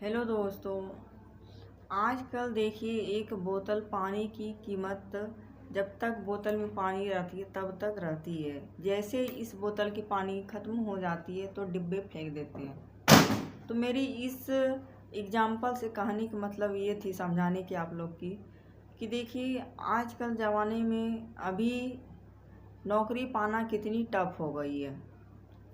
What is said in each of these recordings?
Hello दोस्तों। आजकल देखिए एक बोतल पानी की कीमत जब तक बोतल में पानी रहती है तब तक रहती है। जैसे इस बोतल की पानी ख़त्म हो जाती है तो डिब्बे फेंक देते हैं। तो मेरी इस एग्जाम्पल से कहानी का मतलब ये थी समझाने की आप लोग की कि देखिए आजकल ज़माने में अभी नौकरी पाना कितनी टफ हो गई है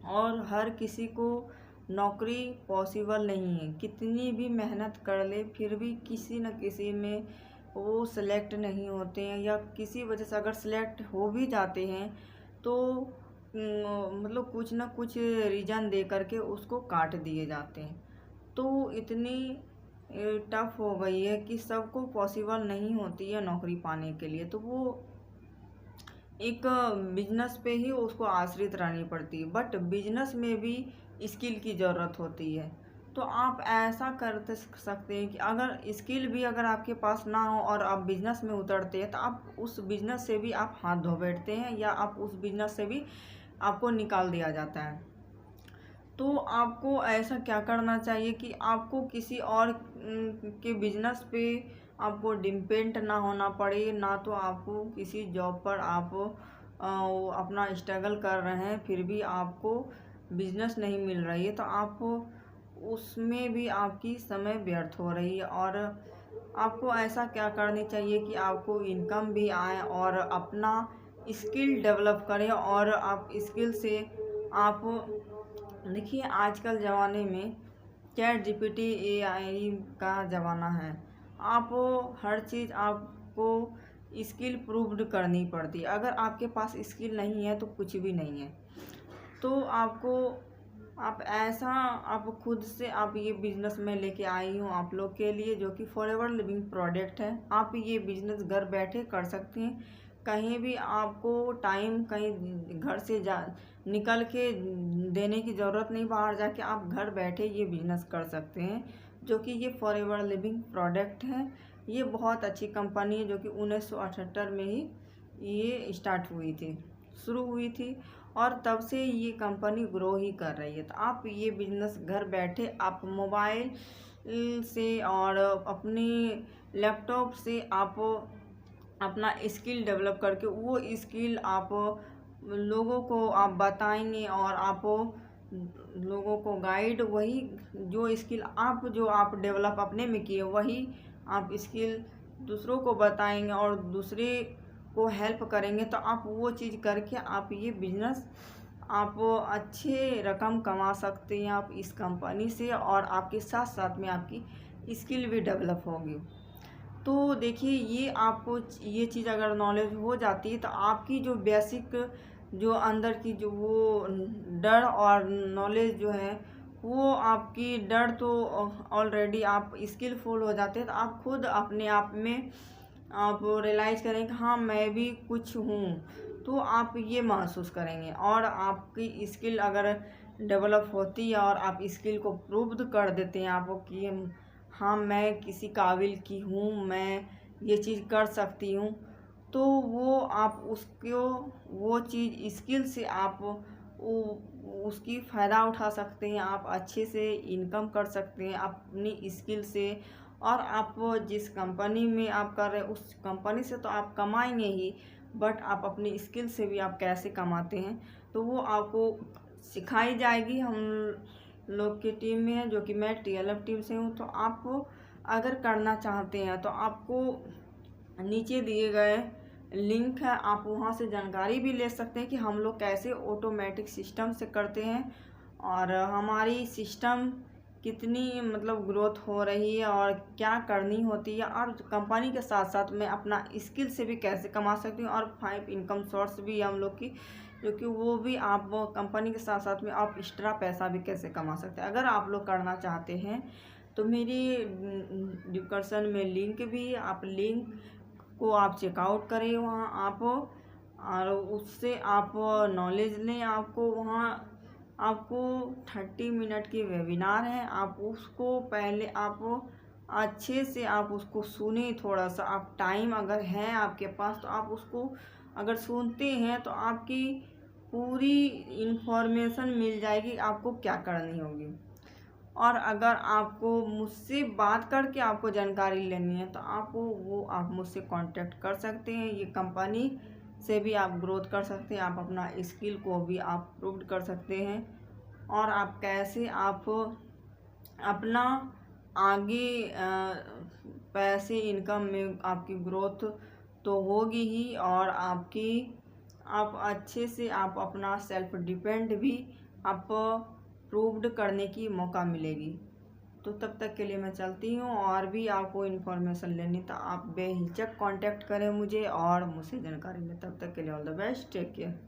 और हर किसी को नौकरी पॉसिबल नहीं है। कितनी भी मेहनत कर ले फिर भी किसी न किसी में वो सेलेक्ट नहीं होते हैं, या किसी वजह से अगर सेलेक्ट हो भी जाते हैं तो मतलब कुछ ना कुछ रीज़न दे करके उसको काट दिए जाते हैं। तो इतनी टफ हो गई है कि सबको पॉसिबल नहीं होती है नौकरी पाने के लिए, तो वो एक बिजनेस पे ही उसको आश्रित रहनी पड़ती है। बट बिजनेस में भी स्किल की ज़रूरत होती है। तो आप ऐसा कर सकते हैं कि अगर स्किल भी अगर आपके पास ना हो और आप बिजनेस में उतरते हैं तो आप उस बिजनेस से भी आप हाथ धो बैठते हैं, या आप उस बिजनेस से भी आपको निकाल दिया जाता है। तो आपको ऐसा क्या करना चाहिए कि आपको किसी और के बिजनेस पे आपको डिपेंड ना होना पड़े, ना तो आपको किसी जॉब पर आप अपना स्ट्रगल कर रहे हैं फिर भी आपको बिजनेस नहीं मिल रही है, तो आप उसमें भी आपकी समय व्यर्थ हो रही है। और आपको ऐसा क्या करनी चाहिए कि आपको इनकम भी आए और अपना स्किल डेवलप करें। और आप स्किल से आप देखिए आजकल ज़माने में चैट जीपीटी एआई का ज़माना है। आप हर चीज़ आपको स्किल प्रूव्ड करनी पड़ती है। अगर आपके पास स्किल नहीं है तो कुछ भी नहीं है। तो आपको आप ऐसा आप खुद से आप ये बिज़नेस में लेके आई हूँ आप लोग के लिए, जो कि फॉरएवर लिविंग प्रोडक्ट है। आप ये बिज़नेस घर बैठे कर सकते हैं। कहीं भी आपको टाइम कहीं घर से जा निकल के देने की ज़रूरत नहीं। बाहर जाके आप घर बैठे ये बिज़नेस कर सकते हैं, जो कि ये फॉरएवर लिविंग प्रोडक्ट है। ये बहुत अच्छी कंपनी है जो कि 1978 में ही ये स्टार्ट हुई थी, शुरू हुई थी, और तब से ये कंपनी ग्रो ही कर रही है। तो आप ये बिज़नेस घर बैठे आप मोबाइल से और अपने लैपटॉप से आप अपना स्किल डेवलप करके वो स्किल आप लोगों को आप बताएंगे, और आप लोगों को गाइड वही जो स्किल आप डेवलप अपने में किए वही आप स्किल दूसरों को बताएंगे और दूसरे को हेल्प करेंगे। तो आप वो चीज़ करके आप ये बिजनेस आप अच्छे रकम कमा सकते हैं आप इस कंपनी से, और आपके साथ साथ में आपकी स्किल भी डेवलप होगी। तो देखिए ये आपको ये चीज़ अगर नॉलेज हो जाती है तो आपकी जो बेसिक जो अंदर की जो वो डर और नॉलेज जो है वो आपकी डर तो ऑलरेडी आप स्किलफुल हो जाते हैं। तो आप खुद अपने आप में आप रियलाइज़ करें कि हाँ मैं भी कुछ हूँ, तो आप ये महसूस करेंगे। और आपकी स्किल अगर डेवलप होती है और आप स्किल को प्रूव्ड कर देते हैं आपको कि हाँ मैं किसी काबिल की हूँ, मैं ये चीज़ कर सकती हूँ, तो वो आप उसको वो चीज़ स्किल से आप उसकी फ़ायदा उठा सकते हैं। आप अच्छे से इनकम कर सकते हैं अपनी स्किल से। और आप जिस कंपनी में आप कर रहे हैं उस कंपनी से तो आप कमाएंगे ही, बट आप अपनी स्किल से भी आप कैसे कमाते हैं तो वो आपको सिखाई जाएगी। हम लोग की टीम में है जो कि मैं टीएलएफ टीम से हूँ। तो आप अगर करना चाहते हैं तो आपको नीचे दिए गए लिंक है, आप वहाँ से जानकारी भी ले सकते हैं कि हम लोग कैसे ऑटोमेटिक सिस्टम से करते हैं और हमारी सिस्टम कितनी मतलब ग्रोथ हो रही है और क्या करनी होती है, और कंपनी के साथ साथ मैं अपना स्किल से भी कैसे कमा सकती हूँ। और 5 इनकम सोर्स भी हम लोग की, जो कि वो भी आप कंपनी के साथ साथ में आप एक्स्ट्रा पैसा भी कैसे कमा सकते हैं। अगर आप लोग करना चाहते हैं तो मेरी डिस्क्रिप्शन में लिंक भी है, आप लिंक को आप चेकआउट करें वहाँ आप, और उससे आप नॉलेज लें। आपको वहाँ आपको 30 मिनट की वेबिनार है, आप उसको पहले आप अच्छे से आप उसको सुने। थोड़ा सा आप टाइम अगर है आपके पास तो आप उसको अगर सुनते हैं तो आपकी पूरी इन्फॉर्मेशन मिल जाएगी आपको क्या करनी होगी। और अगर आपको मुझसे बात करके आपको जानकारी लेनी है तो आप मुझसे कांटेक्ट कर सकते हैं। ये कंपनी से भी आप ग्रोथ कर सकते हैं, आप अपना स्किल को भी आप प्रूव कर सकते हैं। और आप कैसे आप अपना आगे पैसे इनकम में आपकी ग्रोथ तो होगी ही, और आप अच्छे से आप अपना सेल्फ डिपेंड भी आप प्रूव्ड करने की मौका मिलेगी। तो तब तक के लिए मैं चलती हूँ। और भी आपको इन्फॉर्मेशन लेनी तो आप बेहिचक कांटेक्ट करें मुझे और मुझसे जानकारी लें। तब तक के लिए all the best, take care.